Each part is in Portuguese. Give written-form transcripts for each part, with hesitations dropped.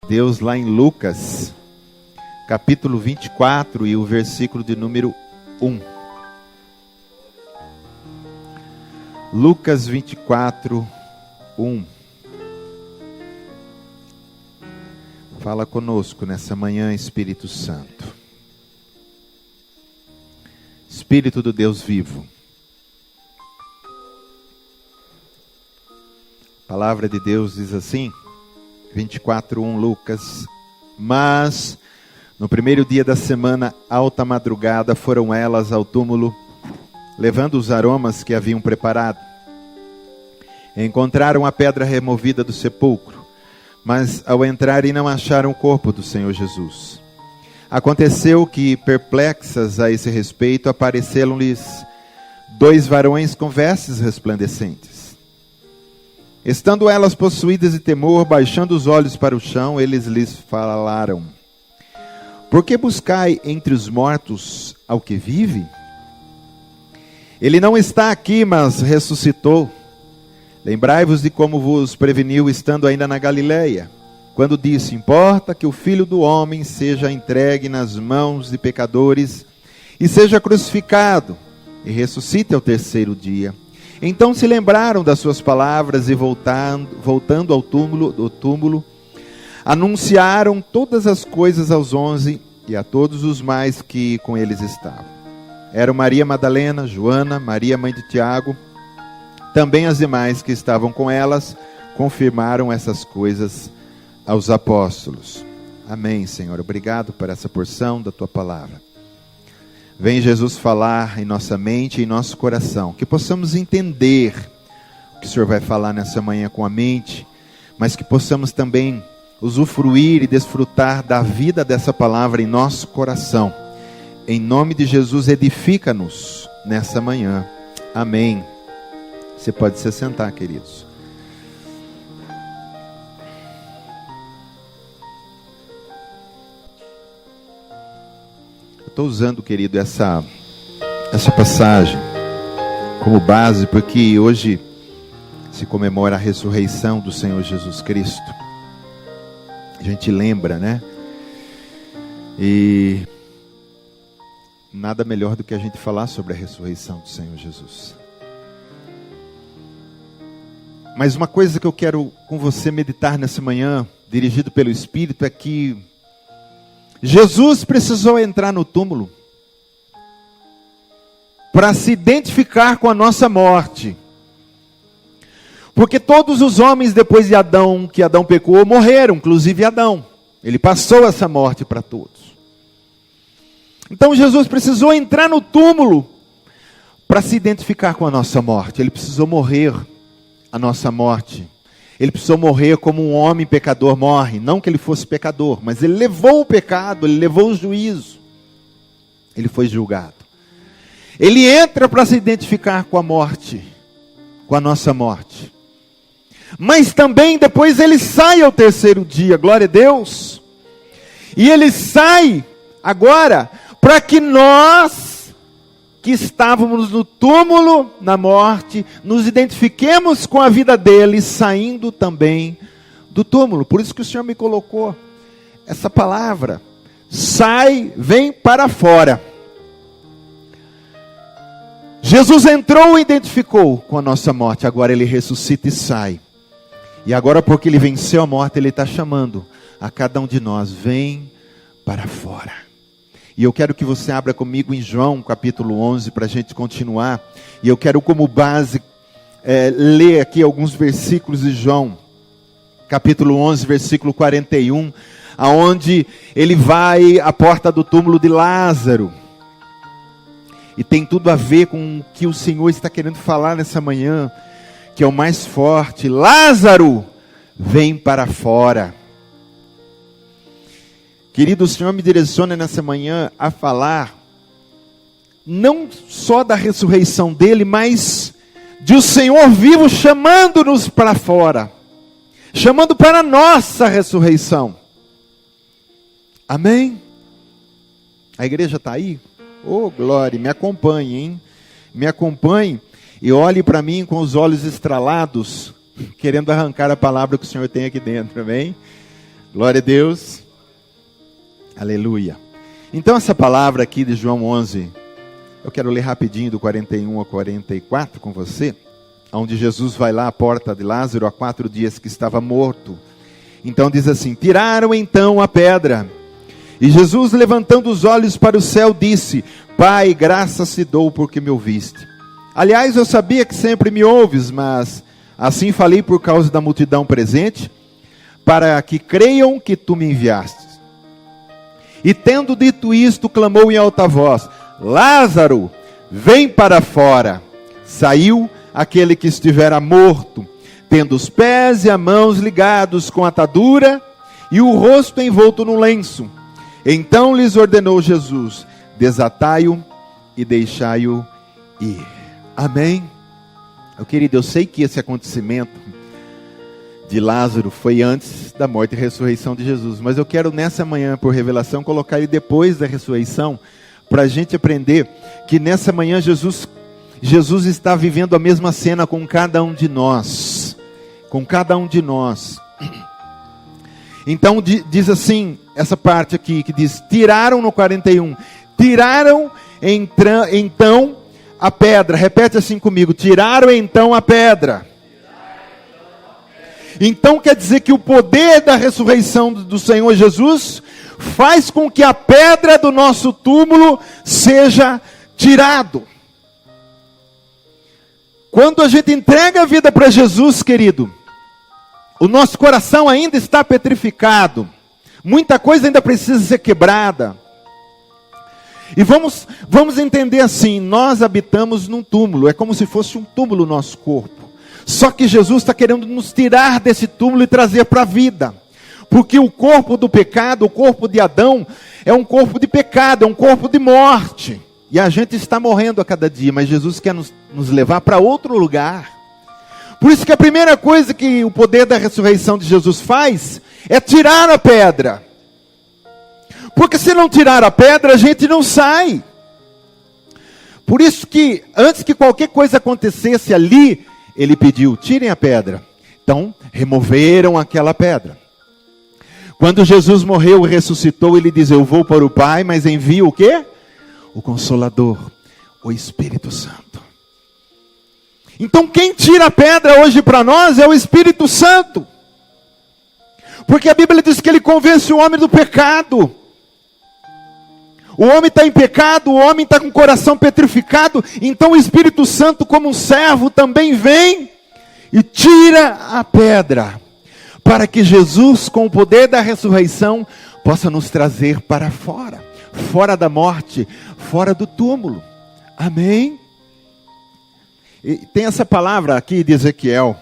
Deus lá em Lucas, capítulo 24 e o versículo de número 1. Lucas 24, 1. Fala conosco nessa manhã, Espírito Santo. Espírito do Deus vivo. A palavra de Deus diz assim, 24:1, Lucas. Mas, no primeiro dia da semana, alta madrugada, foram elas ao túmulo, levando os aromas que haviam preparado. Encontraram a pedra removida do sepulcro, mas ao entrarem não acharam o corpo do Senhor Jesus. Aconteceu que, perplexas a esse respeito, apareceram-lhes dois varões com vestes resplandecentes. Estando elas possuídas de temor, baixando os olhos para o chão, eles lhes falaram: por que buscai entre os mortos ao que vive? Ele não está aqui, mas ressuscitou. Lembrai-vos de como vos preveniu estando ainda na Galileia, quando disse: importa que o Filho do Homem seja entregue nas mãos de pecadores e seja crucificado e ressuscite ao terceiro dia. Então se lembraram das suas palavras e voltando ao túmulo, anunciaram todas as coisas aos 11 e a todos os mais que com eles estavam. Eram Maria Madalena, Joana, Maria mãe de Tiago, também as demais que estavam com elas, confirmaram essas coisas aos apóstolos. Amém, Senhor. Obrigado por essa porção da Tua palavra. Vem, Jesus, falar em nossa mente e em nosso coração, que possamos entender o que o Senhor vai falar nessa manhã com a mente, mas que possamos também usufruir e desfrutar da vida dessa palavra em nosso coração. Em nome de Jesus, edifica-nos nessa manhã. Amém. Você pode se sentar, queridos. Estou usando, querido, essa passagem como base, porque hoje se comemora a ressurreição do Senhor Jesus Cristo. A gente lembra, né? E nada melhor do que a gente falar sobre a ressurreição do Senhor Jesus. Mas uma coisa que eu quero com você meditar nessa manhã, dirigido pelo Espírito, é que Jesus precisou entrar no túmulo para se identificar com a nossa morte. Porque todos os homens depois de Adão, que Adão pecou, morreram, inclusive Adão. Ele passou essa morte para todos. Então Jesus precisou entrar no túmulo para se identificar com a nossa morte. Ele precisou morrer a nossa morte. Ele precisou morrer como um homem pecador morre. Não que ele fosse pecador, mas ele levou o pecado, ele levou o juízo. Ele foi julgado. Ele entra para se identificar com a morte, com a nossa morte. Mas também depois ele sai ao terceiro dia, glória a Deus. E ele sai agora para que nós, que estávamos no túmulo, na morte, nos identifiquemos com a vida dele, saindo também do túmulo. Por isso que o Senhor me colocou essa palavra. Sai, vem para fora. Jesus entrou e identificou com a nossa morte. Agora ele ressuscita e sai. E agora, porque ele venceu a morte, ele está chamando a cada um de nós: vem para fora. E eu quero que você abra comigo em João capítulo 11 para a gente continuar. E eu quero como base ler aqui alguns versículos de João. Capítulo 11, versículo 41. Aonde ele vai à porta do túmulo de Lázaro. E tem tudo a ver com o que o Senhor está querendo falar nessa manhã. Que é o mais forte. Lázaro, vem para fora. Querido, o Senhor me direciona nessa manhã a falar não só da ressurreição dele, mas de o Senhor vivo chamando-nos para fora, chamando para a nossa ressurreição. Amém? A igreja está aí? Oh, glória, me acompanhe, hein? Me acompanhe e olhe para mim com os olhos estralados, querendo arrancar a palavra que o Senhor tem aqui dentro, amém? Glória a Deus. Aleluia. Então essa palavra aqui de João 11, eu quero ler rapidinho do 41 ao 44 com você, onde Jesus vai lá à porta de Lázaro há 4 dias que estava morto. Então diz assim: tiraram então a pedra. E Jesus, levantando os olhos para o céu, disse: Pai, graças te dou porque me ouviste. Aliás, eu sabia que sempre me ouves, mas assim falei por causa da multidão presente, para que creiam que tu me enviaste. E tendo dito isto, clamou em alta voz: Lázaro, vem para fora. Saiu aquele que estivera morto, tendo os pés e as mãos ligados com atadura, e o rosto envolto num lenço. Então lhes ordenou Jesus: desatai-o e deixai-o ir. Amém? Meu querido, eu sei que esse acontecimento de Lázaro foi antes da morte e ressurreição de Jesus, mas eu quero nessa manhã, por revelação, colocar ele depois da ressurreição, para a gente aprender que nessa manhã Jesus está vivendo a mesma cena com cada um de nós. Com cada um de nós. Então diz assim, essa parte aqui, que diz: tiraram no 41, tiraram então a pedra. Repete assim comigo: tiraram então a pedra. Então quer dizer que o poder da ressurreição do Senhor Jesus faz com que a pedra do nosso túmulo seja tirado. Quando a gente entrega a vida para Jesus, querido, o nosso coração ainda está petrificado. Muita coisa ainda precisa ser quebrada. E vamos entender assim: nós habitamos num túmulo. É como se fosse um túmulo o nosso corpo. Só que Jesus está querendo nos tirar desse túmulo e trazer para a vida. Porque o corpo do pecado, o corpo de Adão, é um corpo de pecado, é um corpo de morte. E a gente está morrendo a cada dia, mas Jesus quer nos levar para outro lugar. Por isso que a primeira coisa que o poder da ressurreição de Jesus faz é tirar a pedra. Porque se não tirar a pedra, a gente não sai. Por isso que antes que qualquer coisa acontecesse ali, ele pediu: tirem a pedra. Então, removeram aquela pedra. Quando Jesus morreu e ressuscitou, ele diz: eu vou para o Pai, mas envio o quê? O Consolador, o Espírito Santo. Então quem tira a pedra hoje para nós é o Espírito Santo. Porque a Bíblia diz que ele convence o homem do pecado. O homem está em pecado, o homem está com o coração petrificado. Então o Espírito Santo, como um servo, também vem e tira a pedra. Para que Jesus, com o poder da ressurreição, possa nos trazer para fora. Fora da morte, fora do túmulo. Amém? E tem essa palavra aqui de Ezequiel,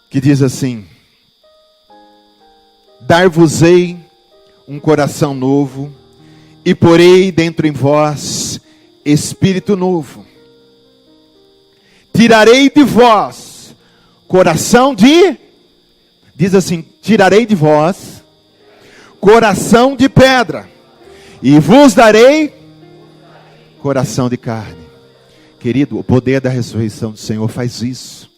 que diz assim: dar-vos-ei um coração novo, e porei dentro em vós espírito novo. Tirarei de vós coração de... Diz assim: tirarei de vós coração de pedra, e vos darei coração de carne. Querido, o poder da ressurreição do Senhor faz isso.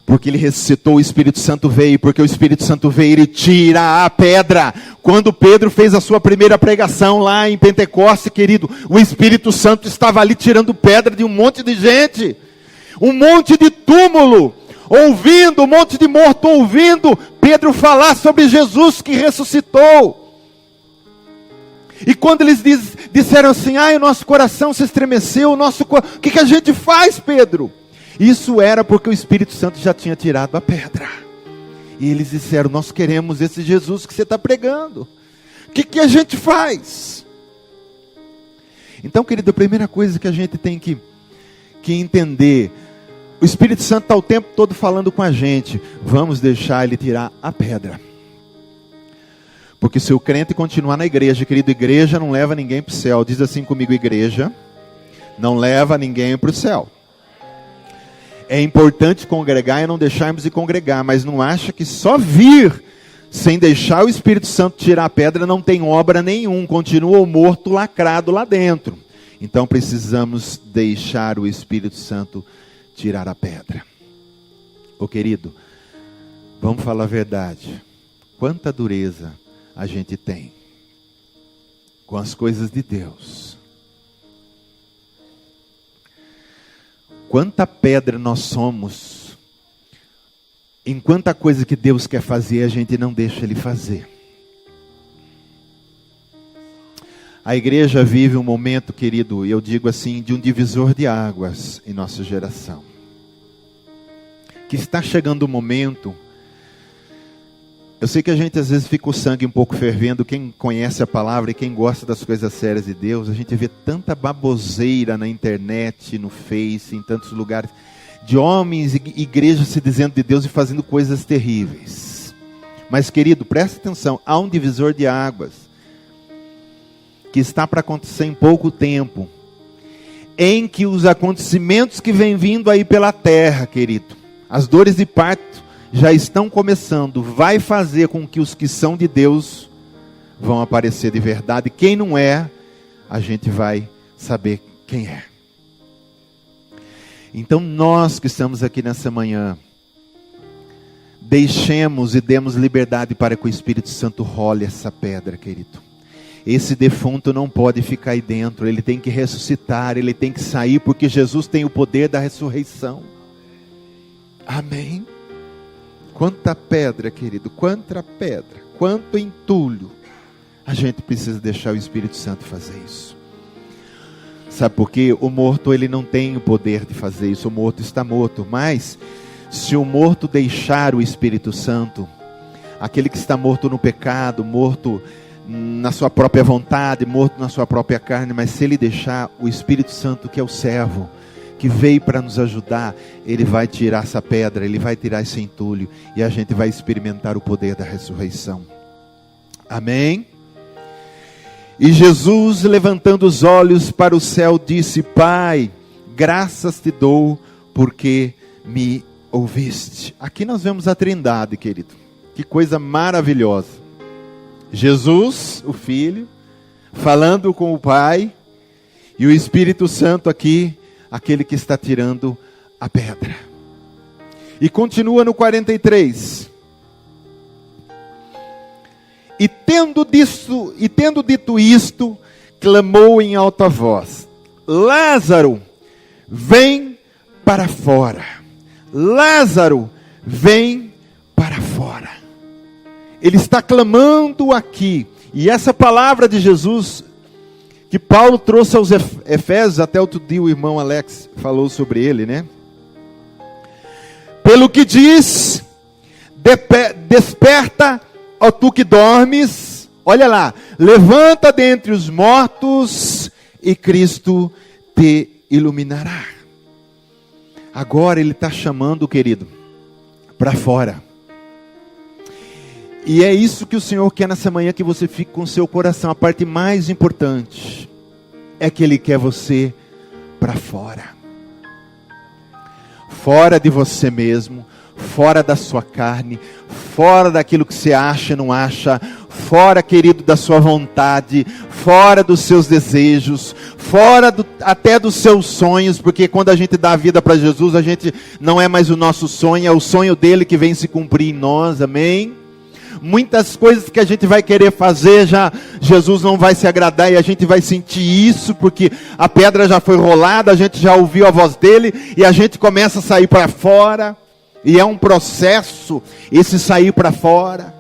Porque ele ressuscitou, o Espírito Santo veio. Porque o Espírito Santo veio, ele tira a pedra. Quando Pedro fez a sua primeira pregação lá em Pentecostes, querido, o Espírito Santo estava ali tirando pedra de um monte de gente. Um monte de túmulo, ouvindo, um monte de morto ouvindo Pedro falar sobre Jesus que ressuscitou. E quando eles disseram assim: o nosso coração se estremeceu, o que a gente faz, Pedro? Isso era porque o Espírito Santo já tinha tirado a pedra. E eles disseram: nós queremos esse Jesus que você está pregando. O que a gente faz? Então, querido, a primeira coisa que a gente tem que entender: o Espírito Santo está o tempo todo falando com a gente. Vamos deixar ele tirar a pedra. Porque se o crente continuar na igreja, querido, igreja não leva ninguém para o céu. Diz assim comigo: igreja não leva ninguém para o céu. É importante congregar e não deixarmos de congregar, mas não acha que só vir sem deixar o Espírito Santo tirar a pedra não tem obra nenhuma, continua o morto lacrado lá dentro. Então precisamos deixar o Espírito Santo tirar a pedra. Ô querido, vamos falar a verdade. quanta dureza a gente tem com as coisas de Deus. Quanta pedra nós somos, em quanta coisa que Deus quer fazer, a gente não deixa Ele fazer. A igreja vive um momento, querido, eu digo assim, de um divisor de águas em nossa geração. Que está chegando o momento, eu sei que a gente às vezes fica o sangue um pouco fervendo, quem conhece a palavra e quem gosta das coisas sérias de Deus, a gente vê tanta baboseira na internet, no Face, em tantos lugares, de homens e igrejas se dizendo de Deus e fazendo coisas terríveis. Mas querido, presta atenção, há um divisor de águas, que está para acontecer em pouco tempo, em que os acontecimentos que vêm vindo aí pela terra, querido, as dores de parto já estão começando, vai fazer com que os que são de Deus vão aparecer de verdade. Quem não é, a gente vai saber quem é. Então nós que estamos aqui nessa manhã, deixemos e demos liberdade para que o Espírito Santo role essa pedra, querido. Esse defunto não pode ficar aí dentro, ele tem que ressuscitar, ele tem que sair, porque Jesus tem o poder da ressurreição. Amém? Quanta pedra, querido, quanta pedra, quanto entulho. A gente precisa deixar o Espírito Santo fazer isso. Sabe por quê? O morto, ele não tem o poder de fazer isso, o morto está morto. Mas, se o morto deixar o Espírito Santo, aquele que está morto no pecado, morto na sua própria vontade, morto na sua própria carne, mas se ele deixar o Espírito Santo, que é o servo, que veio para nos ajudar, ele vai tirar essa pedra, ele vai tirar esse entulho, e a gente vai experimentar o poder da ressurreição. Amém? E Jesus, levantando os olhos para o céu, disse: Pai, graças te dou, porque me ouviste. Aqui nós vemos a Trindade, querido. Que coisa maravilhosa. Jesus, o Filho, falando com o Pai, e o Espírito Santo aqui, aquele que está tirando a pedra. E continua no 43. E tendo dito isto, clamou em alta voz: Lázaro, vem para fora. Lázaro, vem para fora. Ele está clamando aqui. E essa palavra de Jesus, que Paulo trouxe aos Efésios, até outro dia o irmão Alex falou sobre ele, né? Pelo que diz: desperta, ó tu que dormes, olha lá, levanta dentre os mortos, e Cristo te iluminará. Agora ele está chamando, querido, para fora. E é isso que o Senhor quer nessa manhã, que você fique com o seu coração. A parte mais importante é que Ele quer você para fora. Fora de você mesmo, fora da sua carne, fora daquilo que você acha e não acha, fora, querido, da sua vontade, fora dos seus desejos, fora até dos seus sonhos, porque quando a gente dá a vida para Jesus, a gente não é mais o nosso sonho, é o sonho dele que vem se cumprir em nós, amém? Muitas coisas que a gente vai querer fazer, já Jesus não vai se agradar, e a gente vai sentir isso, porque a pedra já foi rolada, a gente já ouviu a voz dele, e a gente começa a sair para fora, e é um processo esse sair para fora,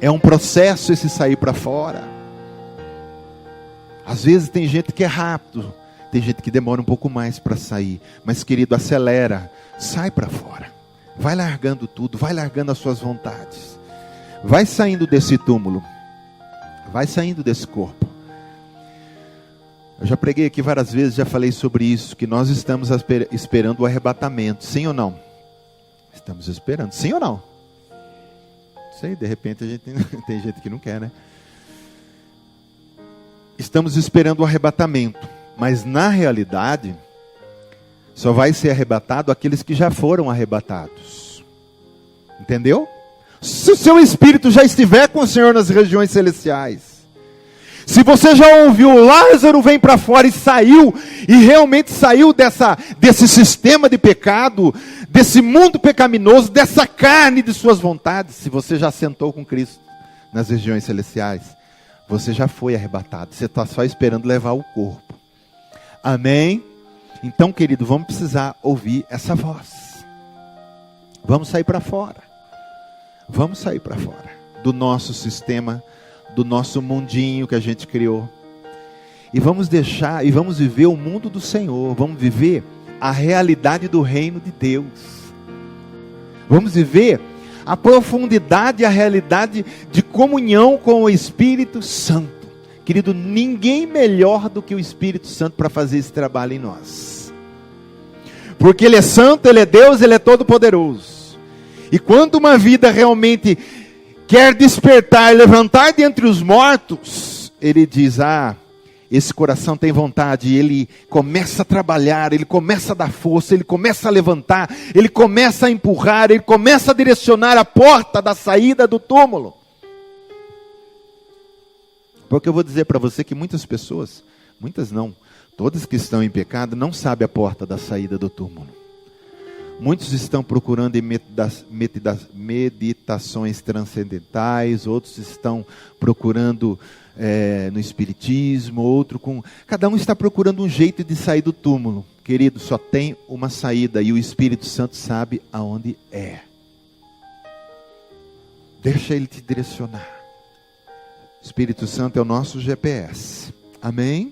é um processo esse sair para fora. Às vezes tem gente que é rápido, tem gente que demora um pouco mais para sair, mas querido, acelera, sai para fora. Vai largando tudo, vai largando as suas vontades. Vai saindo desse túmulo. Vai saindo desse corpo. Eu já preguei aqui várias vezes, já falei sobre isso, que nós estamos esperando o arrebatamento. Sim ou não? Estamos esperando. Sim ou não? Não sei, de repente a gente tem gente que não quer, né? Estamos esperando o arrebatamento. Mas na realidade, só vai ser arrebatado aqueles que já foram arrebatados. Entendeu? Se o seu espírito já estiver com o Senhor nas regiões celestiais. Se você já ouviu, Lázaro vem para fora e saiu, e realmente saiu desse sistema de pecado, desse mundo pecaminoso, dessa carne de suas vontades. Se você já sentou com Cristo nas regiões celestiais, você já foi arrebatado. Você está só esperando levar o corpo. Amém? Então, querido, vamos precisar ouvir essa voz. Vamos sair para fora. Vamos sair para fora do nosso sistema, do nosso mundinho que a gente criou. E vamos deixar, e vamos viver o mundo do Senhor. Vamos viver a realidade do reino de Deus. Vamos viver a profundidade e a realidade de comunhão com o Espírito Santo. Querido, ninguém melhor do que o Espírito Santo para fazer esse trabalho em nós. Porque Ele é santo, Ele é Deus, Ele é todo-poderoso. E quando uma vida realmente quer despertar e levantar dentre os mortos, Ele diz, esse coração tem vontade, e ele começa a trabalhar, ele começa a dar força, ele começa a levantar, ele começa a empurrar, ele começa a direcionar a porta da saída do túmulo. Porque eu vou dizer para você que muitas pessoas, muitas não, todas que estão em pecado, não sabem a porta da saída do túmulo. Muitos estão procurando em meditações transcendentais, outros estão procurando no espiritismo, cada um está procurando um jeito de sair do túmulo. Querido, só tem uma saída e o Espírito Santo sabe aonde é. Deixa Ele te direcionar. O Espírito Santo é o nosso GPS. Amém?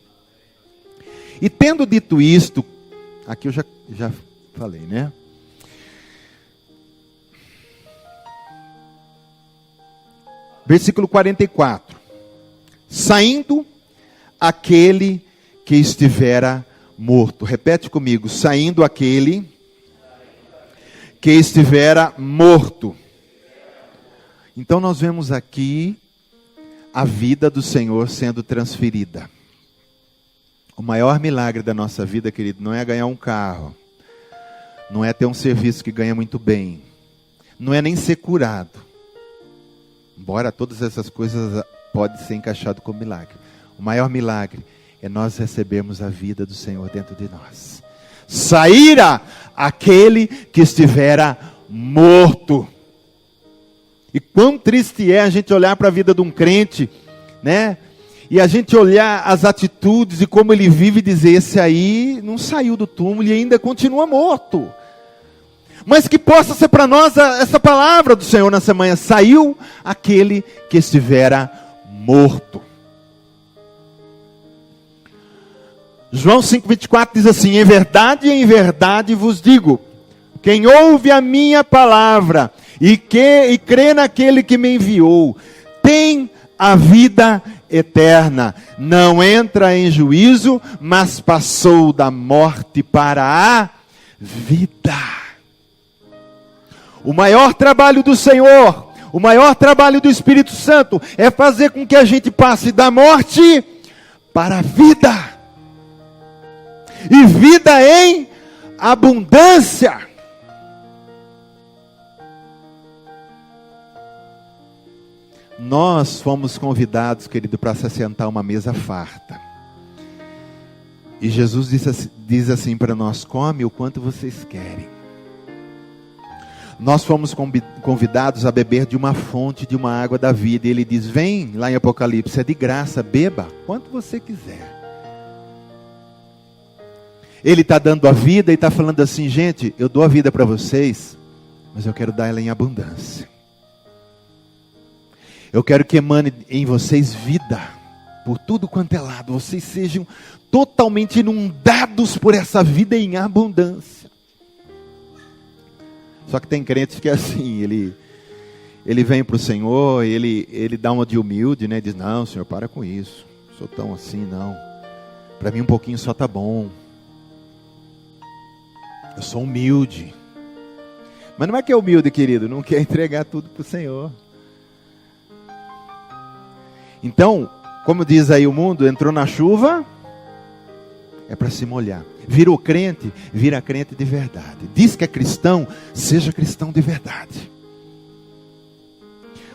E tendo dito isto, aqui eu já falei, né? Versículo 44. Saindo aquele que estivera morto. Repete comigo. Saindo aquele que estivera morto. Então nós vemos aqui a vida do Senhor sendo transferida. O maior milagre da nossa vida, querido, não é ganhar um carro. Não é ter um serviço que ganha muito bem. Não é nem ser curado. Embora todas essas coisas podem ser encaixadas como milagre. O maior milagre é nós recebermos a vida do Senhor dentro de nós. Saíra aquele que estivera morto. E quão triste é a gente olhar para a vida de um crente, né? E a gente olhar as atitudes e como ele vive e dizer, esse aí não saiu do túmulo e ainda continua morto. Mas que possa ser para nós essa palavra do Senhor nessa manhã. Saiu aquele que estivera morto. João 5,24 diz assim, em verdade vos digo, quem ouve a minha palavra e crê naquele que me enviou, tem a vida eterna, não entra em juízo, mas passou da morte para a vida. O maior trabalho do Senhor, o maior trabalho do Espírito Santo é fazer com que a gente passe da morte para a vida. E vida em abundância. Nós fomos convidados, querido, para se assentar a uma mesa farta. E Jesus diz assim para nós, come o quanto vocês querem. Nós fomos convidados a beber de uma fonte, de uma água da vida. E Ele diz, vem, lá em Apocalipse, é de graça, beba quanto você quiser. Ele está dando a vida e está falando assim, gente, eu dou a vida para vocês, mas eu quero dar ela em abundância. Eu quero que emane em vocês vida, por tudo quanto é lado. Vocês sejam totalmente inundados por essa vida em abundância. Só que tem crentes que é assim, ele vem para o Senhor, ele dá uma de humilde, né? Diz, não, Senhor, para com isso. Não sou tão assim, não. Para mim um pouquinho só está bom. Eu sou humilde. Mas não é que é humilde, querido, não quer entregar tudo para o Senhor. Então, como diz aí o mundo, entrou na chuva, é para se molhar. Virou crente, vira crente de verdade. Diz que é cristão, seja cristão de verdade.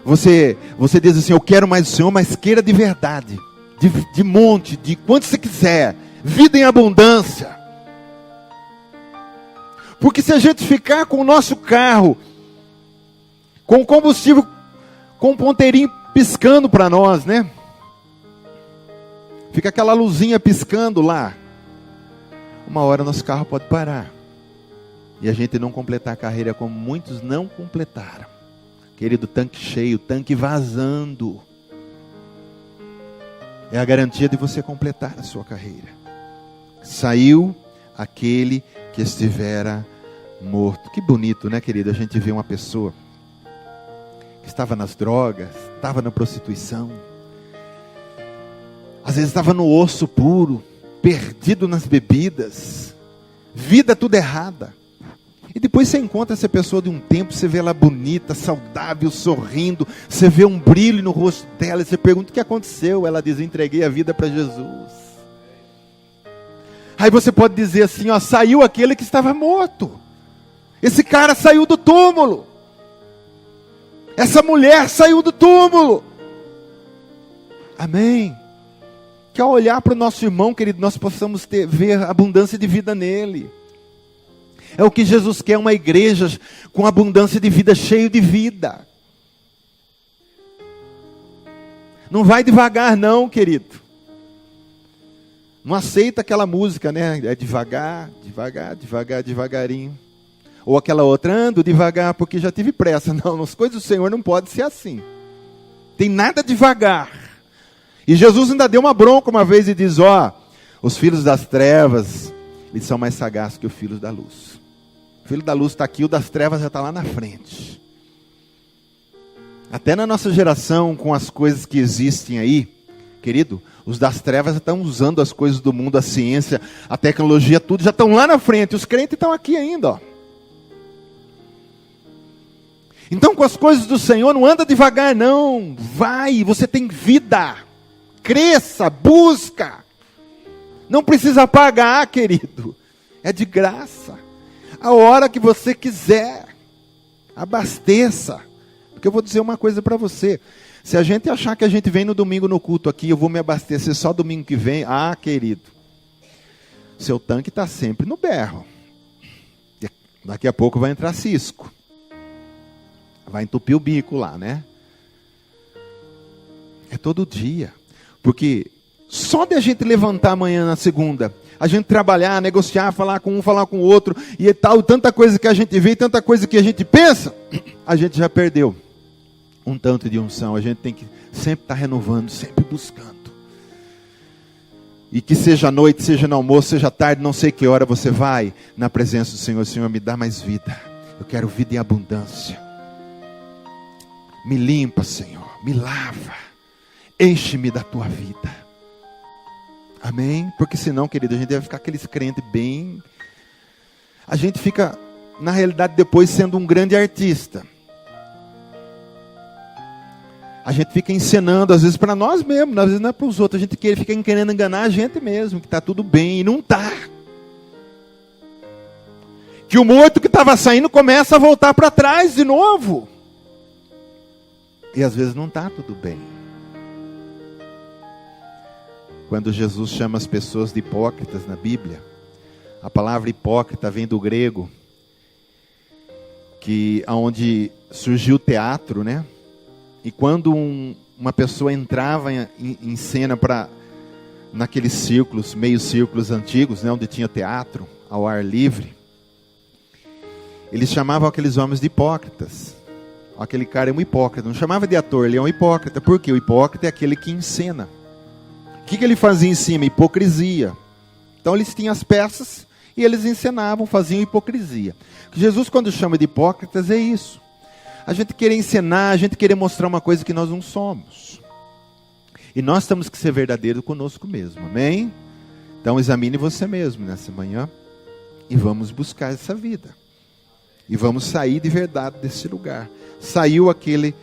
Você diz assim, eu quero mais do Senhor, mas queira de verdade. De monte, de quanto você quiser. Vida em abundância. Porque se a gente ficar com o nosso carro, com o combustível, com o ponteirinho piscando para nós, né? Fica aquela luzinha piscando lá. Uma hora nosso carro pode parar. E a gente não completar a carreira como muitos não completaram. Querido, tanque cheio, tanque vazando. É a garantia de você completar a sua carreira. Saiu aquele que estivera morto. Que bonito, né, querido? A gente vê uma pessoa que estava nas drogas, estava na prostituição. Às vezes estava no osso puro, perdido nas bebidas, vida tudo errada. E depois você encontra essa pessoa de um tempo, você vê ela bonita, saudável, sorrindo, você vê um brilho no rosto dela, e você pergunta o que aconteceu. Ela diz: entreguei a vida para Jesus. Aí você pode dizer assim, ó, saiu aquele que estava morto. Esse cara saiu do túmulo. Essa mulher saiu do túmulo. Amém. Que ao olhar para o nosso irmão, querido, nós possamos ver a abundância de vida nele. É o que Jesus quer, uma igreja com abundância de vida, cheio de vida. Não vai devagar não, querido. Não aceita aquela música, né? É devagar, devagar, devagar, devagarinho. Ou aquela outra, ando devagar porque já tive pressa. Não, as coisas do Senhor não podem ser assim. Tem nada devagar. E Jesus ainda deu uma bronca uma vez e diz, ó, os filhos das trevas, eles são mais sagazes que os filhos da luz. O filho da luz está aqui, o das trevas já está lá na frente. Até na nossa geração, com as coisas que existem aí, querido, os das trevas estão usando as coisas do mundo, a ciência, a tecnologia, tudo, já estão lá na frente. Os crentes estão aqui ainda, ó. Então, com as coisas do Senhor, não anda devagar, não. Vai, você tem vida. Cresça, busca. Não precisa pagar, querido. É de graça. A hora que você quiser. Abasteça. Porque eu vou dizer uma coisa para você. Se a gente achar que a gente vem no domingo no culto aqui, eu vou me abastecer só domingo que vem. Ah, querido. Seu tanque está sempre no berro. Daqui a pouco vai entrar cisco. Vai entupir o bico lá, né? É todo dia. Porque só de a gente levantar amanhã na segunda, a gente trabalhar, negociar, falar com um, falar com o outro, e tal, tanta coisa que a gente vê, tanta coisa que a gente pensa, a gente já perdeu um tanto de unção. A gente tem que sempre estar renovando, sempre buscando. E que seja à noite, seja no almoço, seja à tarde, não sei que hora você vai, na presença do Senhor. Senhor, me dá mais vida. Eu quero vida em abundância. Me limpa, Senhor, me lava, enche-me da tua vida. Amém? Porque senão, querido, a gente deve ficar aqueles crentes bem... A gente fica, na realidade, depois sendo um grande artista. A gente fica encenando, às vezes, para nós mesmos, às vezes não é para os outros. A gente fica querendo enganar a gente mesmo, que está tudo bem, e não está. Que o morto que estava saindo começa a voltar para trás de novo. E às vezes não está tudo bem. Quando Jesus chama as pessoas de hipócritas na Bíblia, a palavra hipócrita vem do grego, que onde surgiu o teatro, né? E quando uma pessoa entrava em cena naqueles círculos, meios círculos antigos, né, onde tinha teatro, ao ar livre, eles chamavam aqueles homens de hipócritas. Aquele cara é um hipócrita. Não chamava de ator, ele é um hipócrita. Por quê? O hipócrita é aquele que encena. O que ele fazia em cima? Hipocrisia. Então eles tinham as peças e eles encenavam, faziam hipocrisia. Jesus, quando chama de hipócritas, é isso. A gente querer encenar, a gente querer mostrar uma coisa que nós não somos. E nós temos que ser verdadeiros conosco mesmo. Amém? Então examine você mesmo nessa manhã e vamos buscar essa vida. E vamos sair de verdade desse lugar. Saiu aquele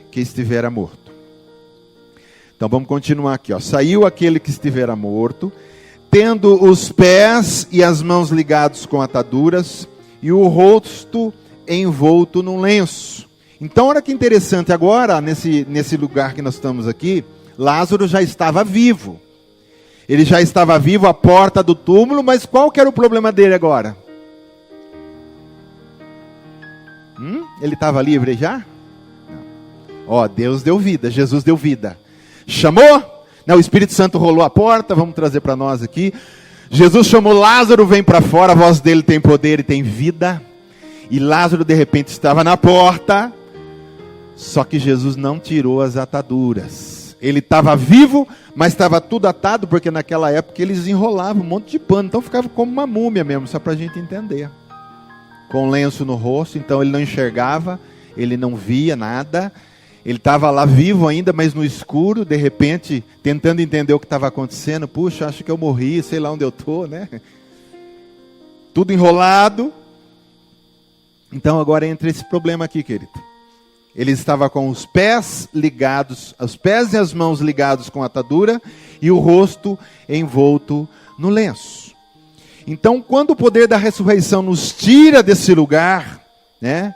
que estivera morto. Então vamos continuar aqui, ó. Saiu aquele que estivera morto, tendo os pés e as mãos ligados com ataduras, e o rosto envolto num lenço. Então olha que interessante, agora nesse lugar que nós estamos aqui, Lázaro já estava vivo. Ele já estava vivo à porta do túmulo, mas qual que era o problema dele agora? Ele estava livre já? Não. Ó, Deus deu vida, Jesus deu vida. Chamou? Não, o Espírito Santo rolou a porta, vamos trazer para nós aqui. Jesus chamou Lázaro, vem para fora, a voz dele tem poder e tem vida. E Lázaro de repente estava na porta, só que Jesus não tirou as ataduras. Ele estava vivo, mas estava tudo atado, porque naquela época eles enrolavam um monte de pano, então ficava como uma múmia mesmo, só para a gente entender. Com lenço no rosto, então ele não enxergava, ele não via nada, ele estava lá vivo ainda, mas no escuro, de repente, tentando entender o que estava acontecendo. Puxa, acho que eu morri, sei lá onde eu estou, né? Tudo enrolado. Então agora entra esse problema aqui, querido. Ele estava com os pés ligados, os pés e as mãos ligados com atadura, e o rosto envolto no lenço. Então, quando o poder da ressurreição nos tira desse lugar, né,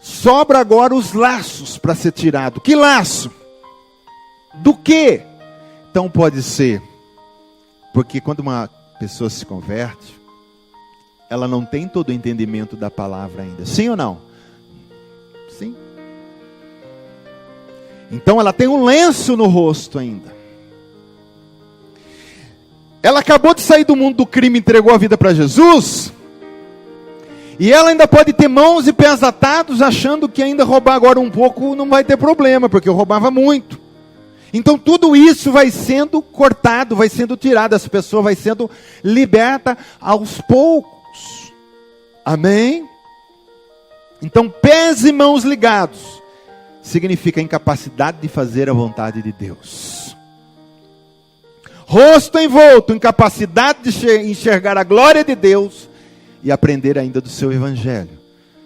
sobra agora os laços para ser tirado. Que laço? Do quê? Então pode ser, porque quando uma pessoa se converte, ela não tem todo o entendimento da palavra ainda. Sim ou não? Sim. Então ela tem um lenço no rosto ainda. Ela acabou de sair do mundo do crime e entregou a vida para Jesus. E ela ainda pode ter mãos e pés atados, achando que ainda roubar agora um pouco não vai ter problema, porque eu roubava muito. Então tudo isso vai sendo cortado, vai sendo tirado, essa pessoa vai sendo liberta aos poucos. Amém? Então pés e mãos ligados significa incapacidade de fazer a vontade de Deus. Rosto envolto, incapacidade de enxergar a glória de Deus e aprender ainda do seu evangelho.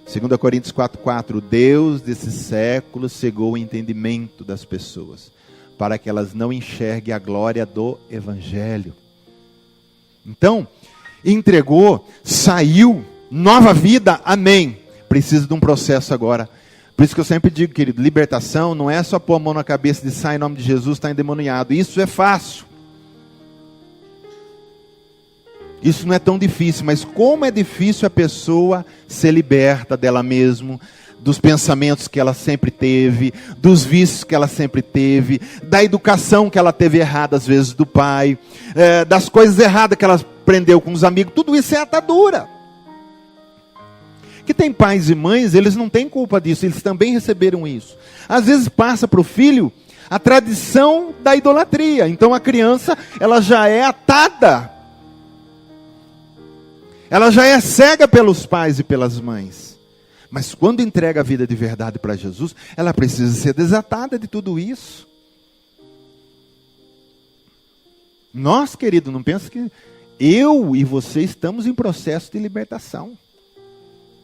2 Coríntios 4:4, Deus desse século cegou o entendimento das pessoas, para que elas não enxerguem a glória do evangelho. Então, entregou, saiu, nova vida, amém. Precisa de um processo agora. Por isso que eu sempre digo, querido, libertação não é só pôr a mão na cabeça e sai em nome de Jesus, está endemoniado. Isso é fácil. Isso não é tão difícil, mas como é difícil a pessoa ser liberta dela mesma, dos pensamentos que ela sempre teve, dos vícios que ela sempre teve, da educação que ela teve errada às vezes do pai, das coisas erradas que ela aprendeu com os amigos, tudo isso é atadura. Que tem pais e mães, eles não têm culpa disso, eles também receberam isso. Às vezes passa para o filho a tradição da idolatria, então a criança ela já é atada. Ela já é cega pelos pais e pelas mães. Mas quando entrega a vida de verdade para Jesus, ela precisa ser desatada de tudo isso. Nós, querido, não pensa que eu e você estamos em processo de libertação.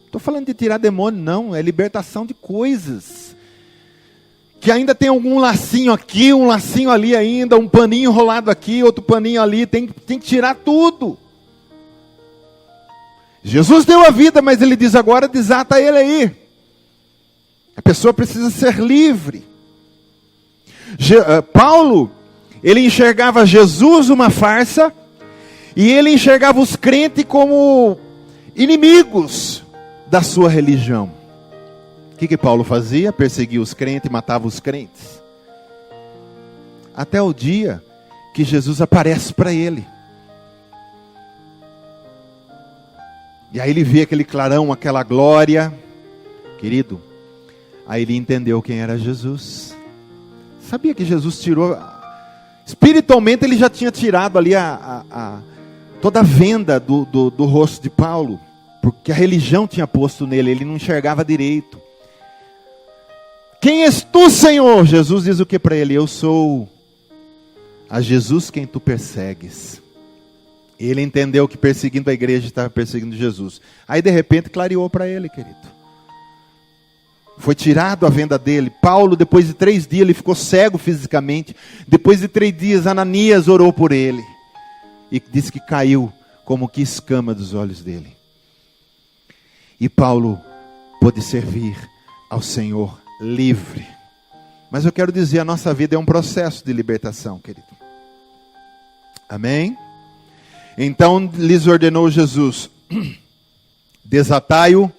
Estou falando de tirar demônio, não. É libertação de coisas. Que ainda tem algum lacinho aqui, um lacinho ali ainda, um paninho enrolado aqui, outro paninho ali. Tem que tirar tudo. Jesus deu a vida, mas ele diz agora, desata ele aí. A pessoa precisa ser livre. Paulo, ele enxergava Jesus uma farsa, e ele enxergava os crentes como inimigos da sua religião. O que Paulo fazia? Perseguia os crentes, matava os crentes. Até o dia que Jesus aparece para ele. E aí ele vê aquele clarão, aquela glória. Querido, aí ele entendeu quem era Jesus. Sabia que Jesus tirou... Espiritualmente ele já tinha tirado ali toda a venda do rosto de Paulo. Porque a religião tinha posto nele, ele não enxergava direito. Quem és tu, Senhor? Jesus diz o que para ele? Eu sou a Jesus quem tu persegues. Ele entendeu que perseguindo a igreja estava perseguindo Jesus. Aí de repente clareou para ele, querido. Foi tirado a venda dele. Paulo, depois de 3 dias, ele ficou cego fisicamente. Depois de 3 dias, Ananias orou por ele. E disse que caiu como que escama dos olhos dele. E Paulo pôde servir ao Senhor livre. Mas eu quero dizer, a nossa vida é um processo de libertação, querido. Amém? Então lhes ordenou Jesus: desatai-o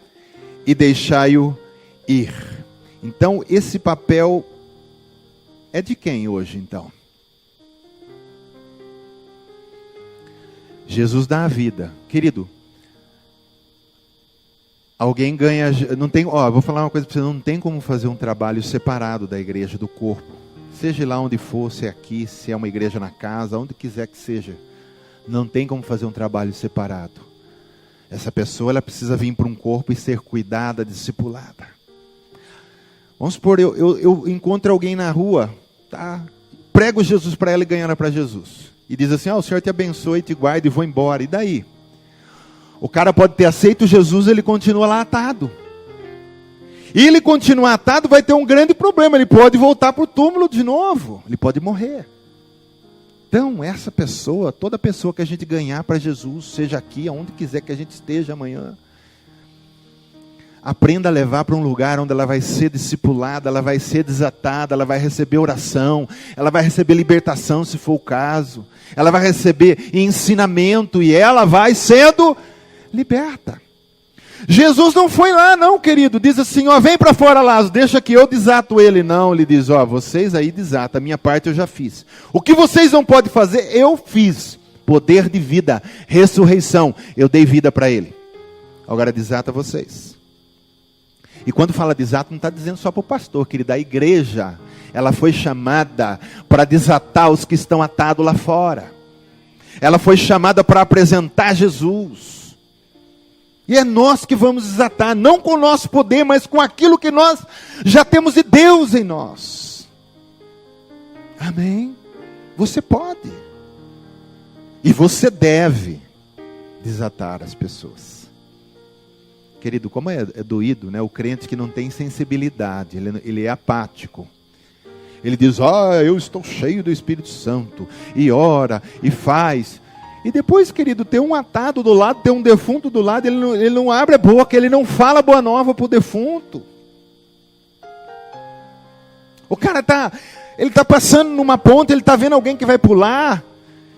e deixai-o ir. Então, esse papel é de quem hoje, então? Jesus dá a vida. Querido, alguém ganha... Não tem, vou falar uma coisa para você. Não tem como fazer um trabalho separado da igreja, do corpo. Seja lá onde for, se é aqui, se é uma igreja na casa, onde quiser que seja. Não tem como fazer um trabalho separado. Essa pessoa, ela precisa vir para um corpo e ser cuidada, discipulada. Vamos supor, eu encontro alguém na rua, tá? Prego Jesus para ela e ganho ela para Jesus. E diz assim, o Senhor te abençoe, te guarde e vou embora. E daí? O cara pode ter aceito Jesus, ele continua lá atado. E ele continuar atado vai ter um grande problema. Ele pode voltar para o túmulo de novo. Ele pode morrer. Então, essa pessoa, toda pessoa que a gente ganhar para Jesus, seja aqui, aonde quiser que a gente esteja amanhã, aprenda a levar para um lugar onde ela vai ser discipulada, ela vai ser desatada, ela vai receber oração, ela vai receber libertação, se for o caso. Ela vai receber ensinamento e ela vai sendo liberta. Jesus não foi lá não, querido. Diz assim, vem para fora, Lázaro, deixa que eu desato ele. Não, ele diz, vocês aí desatam, a minha parte eu já fiz. O que vocês não podem fazer, eu fiz. Poder de vida, ressurreição, eu dei vida para ele. Agora desata vocês. E quando fala desato, não está dizendo só para o pastor, querido. A igreja, ela foi chamada para desatar os que estão atados lá fora. Ela foi chamada para apresentar Jesus. E é nós que vamos desatar, não com o nosso poder, mas com aquilo que nós já temos de Deus em nós. Amém? Você pode. E você deve desatar as pessoas. Querido, como é doído, né? O crente que não tem sensibilidade, ele é apático. Ele diz, eu estou cheio do Espírito Santo, e ora, e faz. E depois, querido, tem um atado do lado, tem um defunto do lado, ele não abre a boca, ele não fala boa nova para o defunto. O cara ele está passando numa ponte, ele está vendo alguém que vai pular,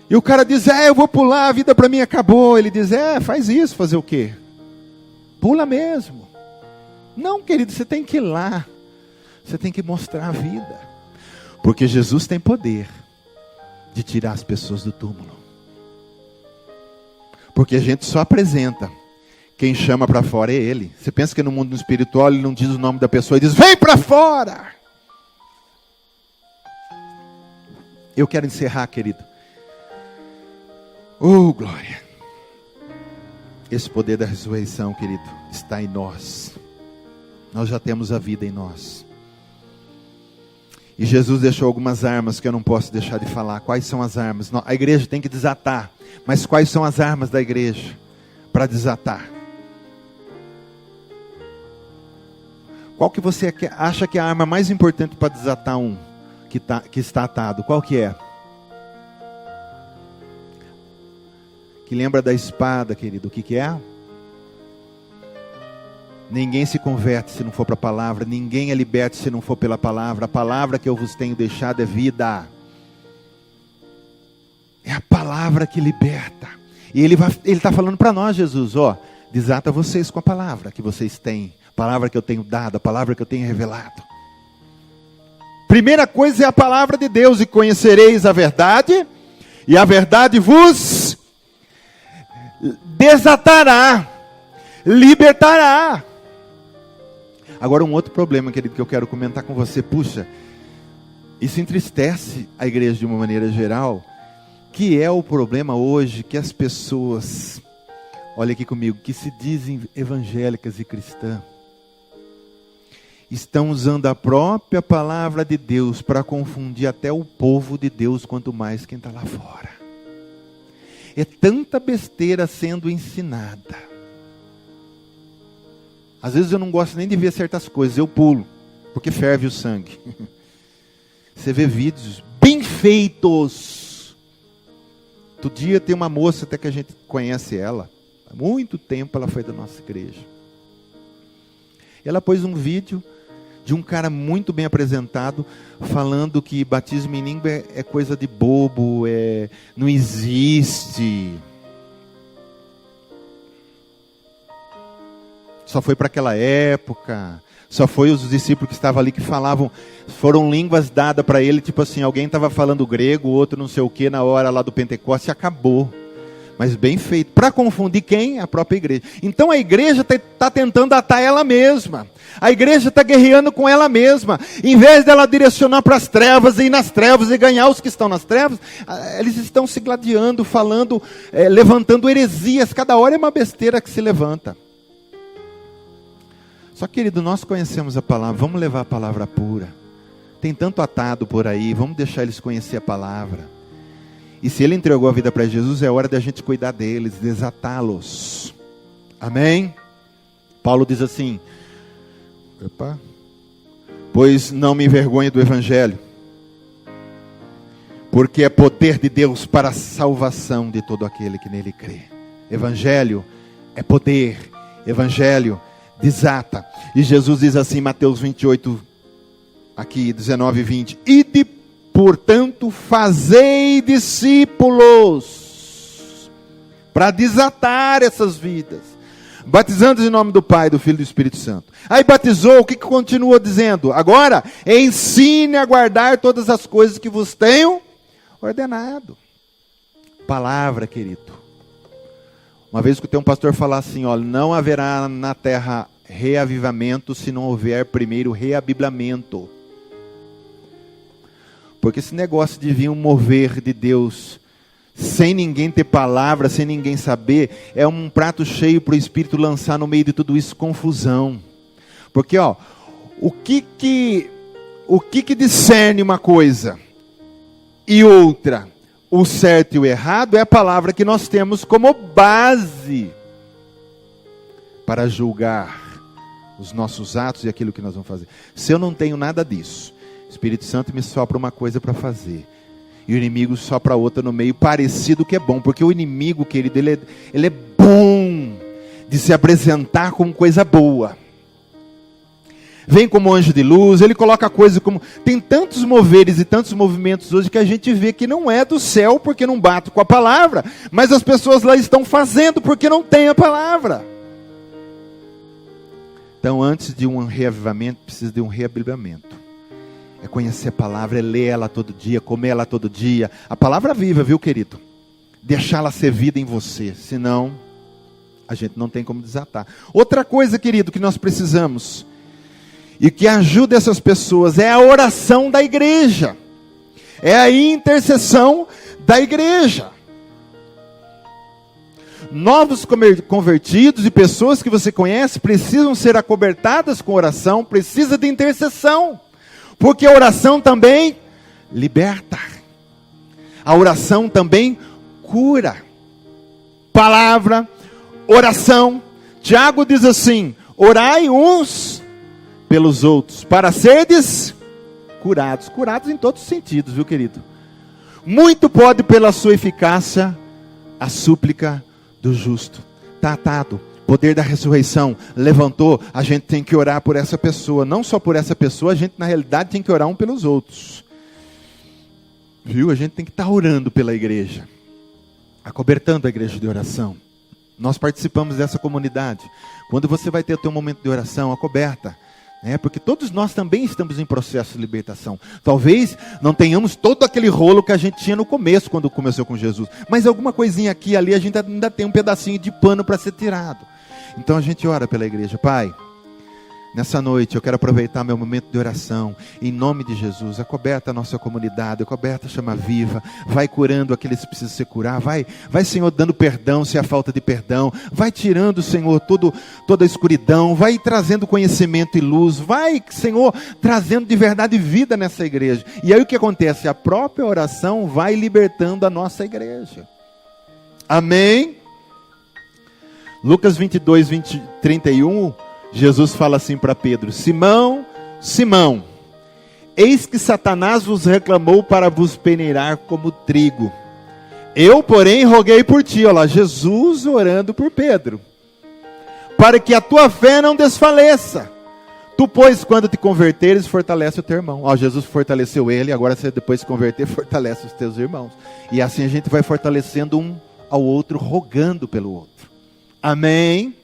e o cara diz, eu vou pular, a vida para mim acabou. Ele diz, faz isso, fazer o quê? Pula mesmo. Não, querido, você tem que ir lá. Você tem que mostrar a vida. Porque Jesus tem poder de tirar as pessoas do túmulo. Porque a gente só apresenta. Quem chama para fora é Ele. Você pensa que no mundo espiritual Ele não diz o nome da pessoa e diz, vem para fora. Eu quero encerrar, querido. Glória. Esse poder da ressurreição, querido, está em nós. Nós já temos a vida em nós. E Jesus deixou algumas armas que eu não posso deixar de falar. Quais são as armas? A igreja tem que desatar. Mas quais são as armas da igreja para desatar? Qual que você acha que é a arma mais importante para desatar que está atado? Qual que é? Que lembra da espada, querido, o que é? Ninguém se converte se não for para a palavra, ninguém é liberto se não for pela palavra. A palavra que eu vos tenho deixado é vida. É a palavra que liberta. E ele está falando para nós, Jesus, desata vocês com a palavra que vocês têm, a palavra que eu tenho dado, a palavra que eu tenho revelado. Primeira coisa é a palavra de Deus, e conhecereis a verdade, e a verdade vos desatará, libertará. Agora um outro problema, querido, que eu quero comentar com você. Puxa, isso entristece a igreja de uma maneira geral, que é o problema hoje que as pessoas, olha aqui comigo, que se dizem evangélicas e cristãs, estão usando a própria palavra de Deus para confundir até o povo de Deus, quanto mais quem está lá fora. É tanta besteira sendo ensinada. Às vezes eu não gosto nem de ver certas coisas, eu pulo, porque ferve o sangue. Você vê vídeos bem feitos. Outro dia tem uma moça até que a gente conhece ela. Há muito tempo ela foi da nossa igreja. Ela pôs um vídeo de um cara muito bem apresentado, falando que batismo em língua é coisa de bobo, não existe. só foi para aquela época, só foi os discípulos que estavam ali que falavam, foram línguas dadas para ele, tipo assim, alguém estava falando grego, o outro não sei o que, na hora lá do Pentecoste, acabou. Mas bem feito, para confundir quem? A própria igreja. Então a igreja está tentando atar ela mesma. A igreja está guerreando com ela mesma. Em vez dela direcionar para as trevas, e ir nas trevas e ganhar os que estão nas trevas, eles estão se gladiando, falando, levantando heresias. Cada hora é uma besteira que se levanta. Só, querido, nós conhecemos a palavra, vamos levar a palavra pura. Tem tanto atado por aí, vamos deixar eles conhecer a palavra. E se ele entregou a vida para Jesus, é hora da gente cuidar deles, desatá-los. Amém? Paulo diz assim, pois não me envergonhe do Evangelho, porque é poder de Deus para a salvação de todo aquele que nele crê. Evangelho é poder, Evangelho desata. E Jesus diz assim, Mateus 28, aqui 19 e 20, ide, portanto, fazei discípulos, para desatar essas vidas, batizando em nome do Pai, do Filho e do Espírito Santo. Aí batizou, o que continua dizendo? Agora, ensine a guardar todas as coisas que vos tenho ordenado. Palavra, querido. Uma vez escutei um pastor falar assim, ó, não haverá na terra reavivamento se não houver primeiro reabiblamento. Porque esse negócio de vir um mover de Deus, sem ninguém ter palavra, sem ninguém saber, é um prato cheio para o Espírito lançar no meio de tudo isso confusão. Porque, ó, o que discerne uma coisa e outra, o certo e o errado, é a palavra que nós temos como base para julgar os nossos atos e aquilo que nós vamos fazer. Se eu não tenho nada disso, o Espírito Santo me sopra uma coisa para fazer, e o inimigo sopra outra no meio, parecido que é bom, porque o inimigo, querido, ele é bom de se apresentar como coisa boa. Vem como anjo de luz, ele coloca a coisa como... Tem tantos moveres e tantos movimentos hoje que a gente vê que não é do céu, porque não bate com a palavra, mas as pessoas lá estão fazendo porque não tem a palavra. Então, antes de um reavivamento, precisa de um reabiblamento. É conhecer a palavra, é ler ela todo dia, comer ela todo dia. A palavra viva, viu, querido? Deixá-la ser vida em você, senão a gente não tem como desatar. Outra coisa, querido, que nós precisamos, e que ajuda essas pessoas, é a oração da igreja. É a intercessão da igreja. Novos convertidos e pessoas que você conhece precisam ser acobertadas com oração, precisa de intercessão. Porque a oração também liberta. A oração também cura. Palavra, oração. Tiago diz assim, orai uns pelos outros, para serdes curados. Curados em todos os sentidos, viu, querido? Muito pode pela sua eficácia a súplica do justo. Está atado. Poder da ressurreição levantou, a gente tem que orar por essa pessoa. Não só por essa pessoa, a gente na realidade tem que orar um pelos outros. Viu? A gente tem que estar orando pela igreja, acobertando a igreja de oração. Nós participamos dessa comunidade. Quando você vai ter o teu momento de oração, acoberta. Porque todos nós também estamos em processo de libertação. Talvez não tenhamos todo aquele rolo que a gente tinha no começo, quando começou com Jesus. Mas alguma coisinha aqui e ali, a gente ainda tem um pedacinho de pano para ser tirado. Então a gente ora pela igreja. Pai, nessa noite eu quero aproveitar meu momento de oração. Em nome de Jesus, acoberta a nossa comunidade, acoberta a chama viva. Vai curando aqueles que precisam ser curados. Vai, Senhor, dando perdão se há falta de perdão. Vai tirando, Senhor, toda a escuridão. Vai trazendo conhecimento e luz. Vai, Senhor, trazendo de verdade vida nessa igreja. E aí o que acontece? A própria oração vai libertando a nossa igreja. Amém? Lucas 22, 31... Jesus fala assim para Pedro, Simão, Simão, eis que Satanás vos reclamou para vos peneirar como trigo. Eu, porém, roguei por ti, olha lá, Jesus orando por Pedro, para que a tua fé não desfaleça. Tu, pois, quando te converteres, fortalece o teu irmão. Ó, Jesus fortaleceu ele, agora você depois se converter, fortalece os teus irmãos. E assim a gente vai fortalecendo um ao outro, rogando pelo outro. Amém?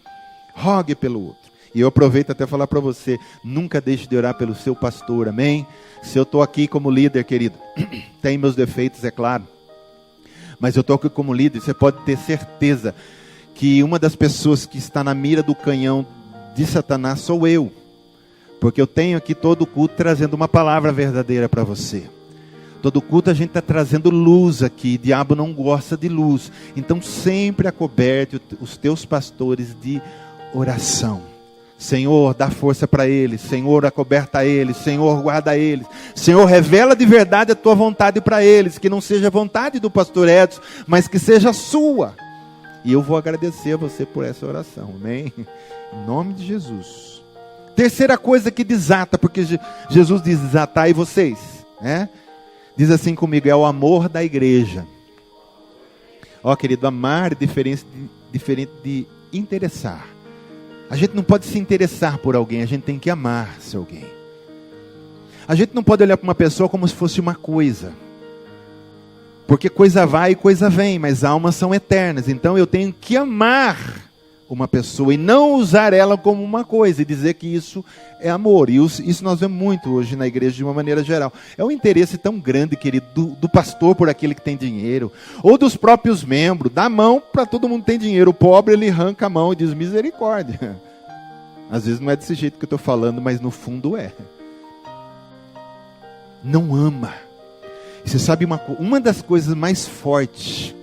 Rogue pelo outro. E eu aproveito até falar para você, nunca deixe de orar pelo seu pastor, amém? Se eu estou aqui como líder, querido, tem meus defeitos, é claro. Mas eu estou aqui como líder, você pode ter certeza que uma das pessoas que está na mira do canhão de Satanás sou eu. Porque eu tenho aqui todo culto trazendo uma palavra verdadeira para você. Todo culto a gente está trazendo luz aqui, o diabo não gosta de luz. Então sempre acoberte os teus pastores de oração. Senhor, dá força para eles. Senhor, acoberta eles. Senhor, guarda eles. Senhor, revela de verdade a tua vontade para eles. Que não seja a vontade do pastor Edson, mas que seja a sua. E eu vou agradecer a você por essa oração, amém? Em nome de Jesus. Terceira coisa que desata, porque Jesus diz desatai vocês, né? Diz assim comigo, é o amor da igreja. Ó, querido, amar é diferente de interessar. A gente não pode se interessar por alguém, a gente tem que amar esse alguém. A gente não pode olhar para uma pessoa como se fosse uma coisa. Porque coisa vai e coisa vem, mas almas são eternas. Então eu tenho que amar uma pessoa e não usar ela como uma coisa e dizer que isso é amor. E isso nós vemos muito hoje na igreja de uma maneira geral. É um interesse tão grande, querido, do pastor por aquele que tem dinheiro, ou dos próprios membros. Dá a mão para todo mundo que tem dinheiro. O pobre, ele arranca a mão e diz misericórdia. Às vezes não é desse jeito que eu estou falando, mas no fundo é. Não ama. E você sabe uma das coisas mais fortes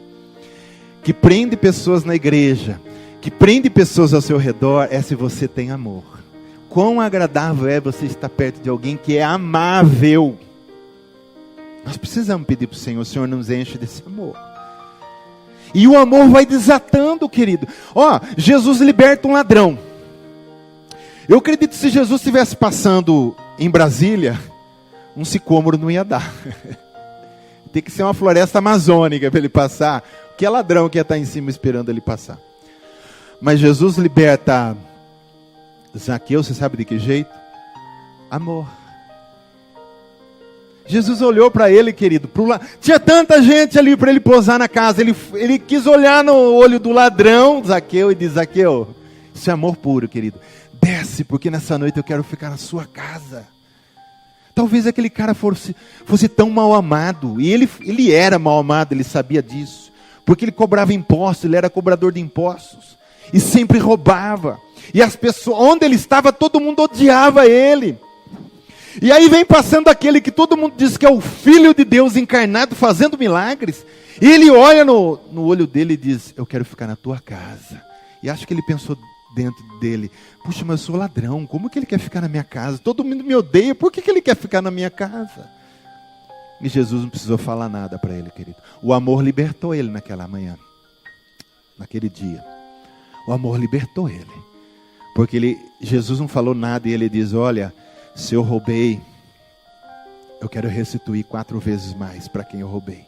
que prende pessoas na igreja, que prende pessoas ao seu redor, é se você tem amor. Quão agradável é você estar perto de alguém que é amável. Nós precisamos pedir para o Senhor nos enche desse amor. E o amor vai desatando, querido. Ó, Jesus liberta um ladrão. Eu acredito que se Jesus estivesse passando em Brasília, um sicômoro não ia dar. Tem que ser uma floresta amazônica para ele passar. Que é ladrão que ia estar em cima esperando ele passar. Mas Jesus liberta Zaqueu, você sabe de que jeito? Amor. Jesus olhou para ele, querido, tinha tanta gente ali para ele pousar na casa, ele quis olhar no olho do ladrão, Zaqueu, e diz, Zaqueu, isso é amor puro, querido, desce, porque nessa noite eu quero ficar na sua casa. Talvez aquele cara fosse tão mal amado, e ele era mal amado, ele sabia disso, porque ele cobrava impostos, ele era cobrador de impostos, e sempre roubava, e as pessoas, onde ele estava, todo mundo odiava ele. E aí vem passando aquele que todo mundo diz que é o Filho de Deus encarnado, fazendo milagres, e ele olha no olho dele e diz, eu quero ficar na tua casa. E acho que ele pensou dentro dele, puxa, mas eu sou ladrão, como que ele quer ficar na minha casa? Todo mundo me odeia, por que ele quer ficar na minha casa? E Jesus não precisou falar nada para ele, querido. O amor libertou ele naquela manhã, naquele dia. O amor libertou ele. Porque Jesus não falou nada e ele diz, olha, se eu roubei, eu quero restituir 4 vezes mais para quem eu roubei.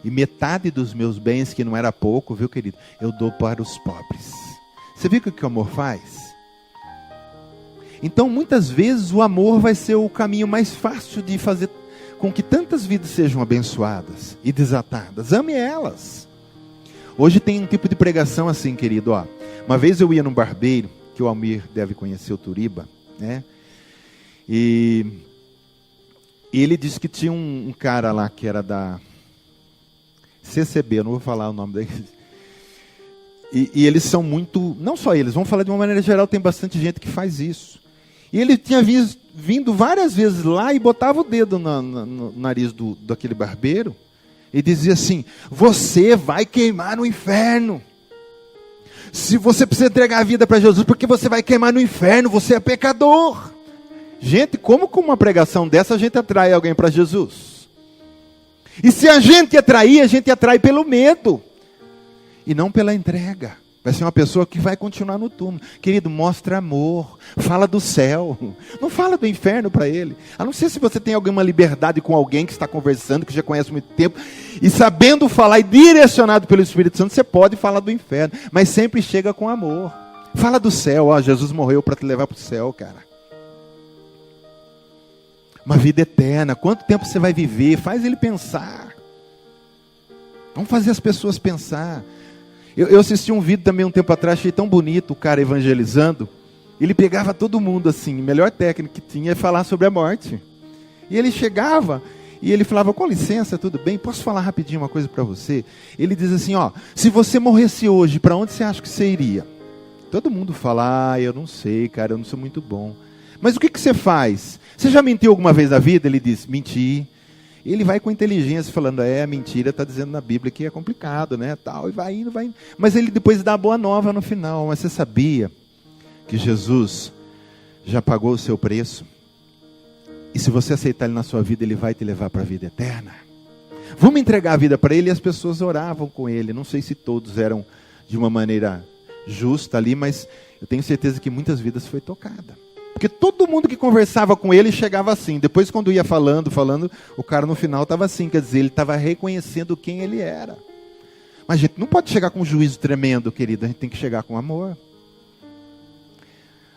E metade dos meus bens, que não era pouco, viu, querido? Eu dou para os pobres. Você viu o que o amor faz? Então, muitas vezes, o amor vai ser o caminho mais fácil de fazer com que tantas vidas sejam abençoadas e desatadas. Ame elas. Hoje tem um tipo de pregação assim, querido. Ó. Uma vez eu ia num barbeiro, que o Almir deve conhecer, o Turiba, né? E ele disse que tinha um cara lá que era da CCB, eu não vou falar o nome dele. E eles são muito, não só eles, vamos falar de uma maneira geral, tem bastante gente que faz isso. E ele tinha vindo várias vezes lá e botava o dedo no nariz daquele barbeiro e dizia assim, você vai queimar no inferno. Se você precisa entregar a vida para Jesus, porque você vai queimar no inferno, você é pecador. Gente, como com uma pregação dessa a gente atrai alguém para Jesus? E se a gente atrai pelo medo. E não pela entrega. Vai ser uma pessoa que vai continuar no túmulo. Querido, mostra amor. Fala do céu. Não fala do inferno para ele. A não ser se você tem alguma liberdade com alguém que está conversando, que já conhece há muito tempo. E sabendo falar e direcionado pelo Espírito Santo, você pode falar do inferno. Mas sempre chega com amor. Fala do céu. Ó, Jesus morreu para te levar para o céu, cara. Uma vida eterna. Quanto tempo você vai viver? Faz ele pensar. Vamos fazer as pessoas pensar. Eu assisti um vídeo também um tempo atrás, achei tão bonito o cara evangelizando. Ele pegava todo mundo assim, a melhor técnica que tinha é falar sobre a morte. E ele chegava e ele falava, com licença, tudo bem? Posso falar rapidinho uma coisa para você? Ele diz assim, ó, se você morresse hoje, para onde você acha que você iria? Todo mundo fala, eu não sei, cara, eu não sou muito bom. Mas o que você faz? Você já mentiu alguma vez na vida? Ele diz, menti. Ele vai com inteligência falando, a mentira está dizendo na Bíblia que é complicado, né? Tal, e vai indo, vai indo. Mas ele depois dá a boa nova no final. Mas você sabia que Jesus já pagou o seu preço? E se você aceitar Ele na sua vida, Ele vai te levar para a vida eterna. Vamos entregar a vida para Ele, e as pessoas oravam com Ele. Não sei se todos eram de uma maneira justa ali, mas eu tenho certeza que muitas vidas foi tocada. Porque todo mundo que conversava com ele chegava assim. Depois, quando ia falando, o cara no final estava assim. Quer dizer, ele estava reconhecendo quem ele era. Mas a gente não pode chegar com um juízo tremendo, querido. A gente tem que chegar com amor.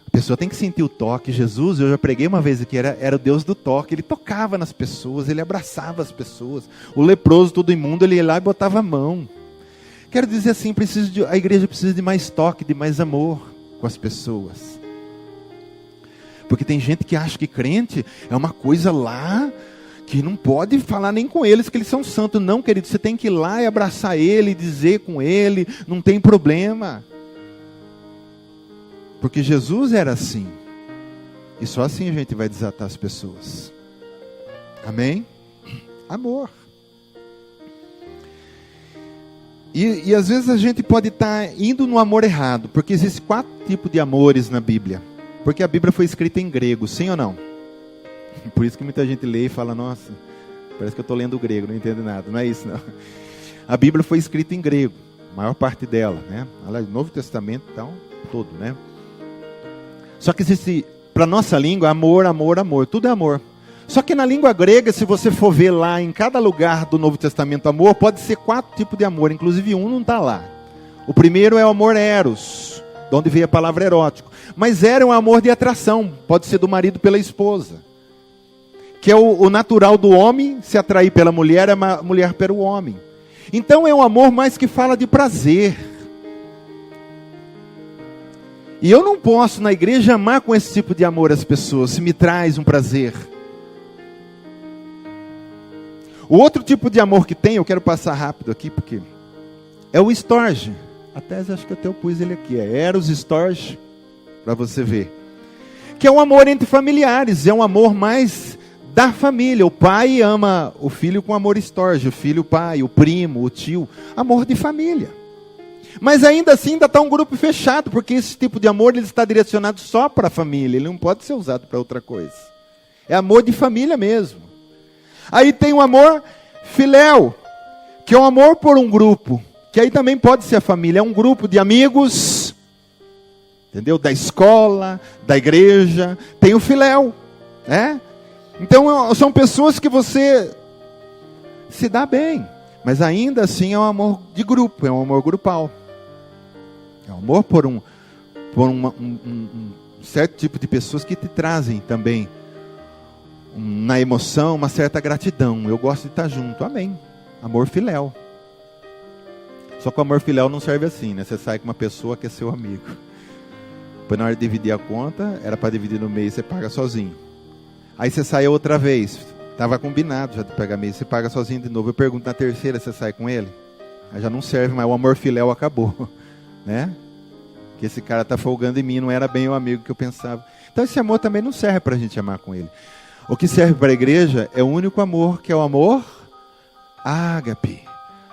A pessoa tem que sentir o toque. Jesus, eu já preguei uma vez aqui, era o Deus do toque. Ele tocava nas pessoas, ele abraçava as pessoas. O leproso, todo imundo, ele ia lá e botava a mão. Quero dizer assim, a igreja precisa de mais toque, de mais amor com as pessoas. Porque tem gente que acha que crente é uma coisa lá que não pode falar nem com eles que eles são santos. Não, querido, você tem que ir lá e abraçar ele, dizer com ele, não tem problema. Porque Jesus era assim. E só assim a gente vai desatar as pessoas. Amém? Amor. E às vezes a gente pode estar indo no amor errado. Porque existem 4 tipos de amores na Bíblia. Porque a Bíblia foi escrita em grego, sim ou não? Por isso que muita gente lê e fala, nossa, parece que eu estou lendo grego, não entendo nada. Não é isso, não. A Bíblia foi escrita em grego, a maior parte dela, né? O Novo Testamento, então, todo, né? Só que existe, para a nossa língua, amor, amor, amor, tudo é amor. Só que na língua grega, se você for ver lá, em cada lugar do Novo Testamento, amor, pode ser 4 tipos de amor, inclusive um não está lá. O primeiro é o amor eros, de onde veio a palavra erótico. Mas era um amor de atração, pode ser do marido pela esposa. Que é o natural do homem se atrair pela mulher, é a mulher pelo homem. Então é um amor mais que fala de prazer. E eu não posso na igreja amar com esse tipo de amor as pessoas, se me traz um prazer. O outro tipo de amor que tem, eu quero passar rápido aqui, porque é o storge. Até acho que até eu pus ele aqui, é Eros Storge, para você ver. Que é um amor entre familiares, é um amor mais da família. O pai ama o filho com amor storge, o filho o pai, o primo, o tio, amor de família. Mas ainda assim ainda está um grupo fechado, porque esse tipo de amor ele está direcionado só para a família, ele não pode ser usado para outra coisa. É amor de família mesmo. Aí tem o amor filéu, que é o amor por um grupo. Que aí também pode ser a família, é um grupo de amigos, entendeu? Da escola, da igreja, tem o filéu, né? Então são pessoas que você se dá bem, mas ainda assim é um amor de grupo, é um amor grupal. É um amor por um certo tipo de pessoas que te trazem também, na emoção, uma certa gratidão. Eu gosto de estar junto, amém. Amor filéu. Só que o amor filial não serve assim, né? Você sai com uma pessoa que é seu amigo. Depois na hora de dividir a conta, era para dividir no mês, você paga sozinho. Aí você sai outra vez, estava combinado já de pegar mês, você paga sozinho de novo. Eu pergunto, na terceira você sai com ele? Aí já não serve, mas o amor filial acabou, né? Que esse cara está folgando em mim, não era bem o amigo que eu pensava. Então esse amor também não serve para a gente amar com ele. O que serve para a igreja é o único amor, que é o amor ágape.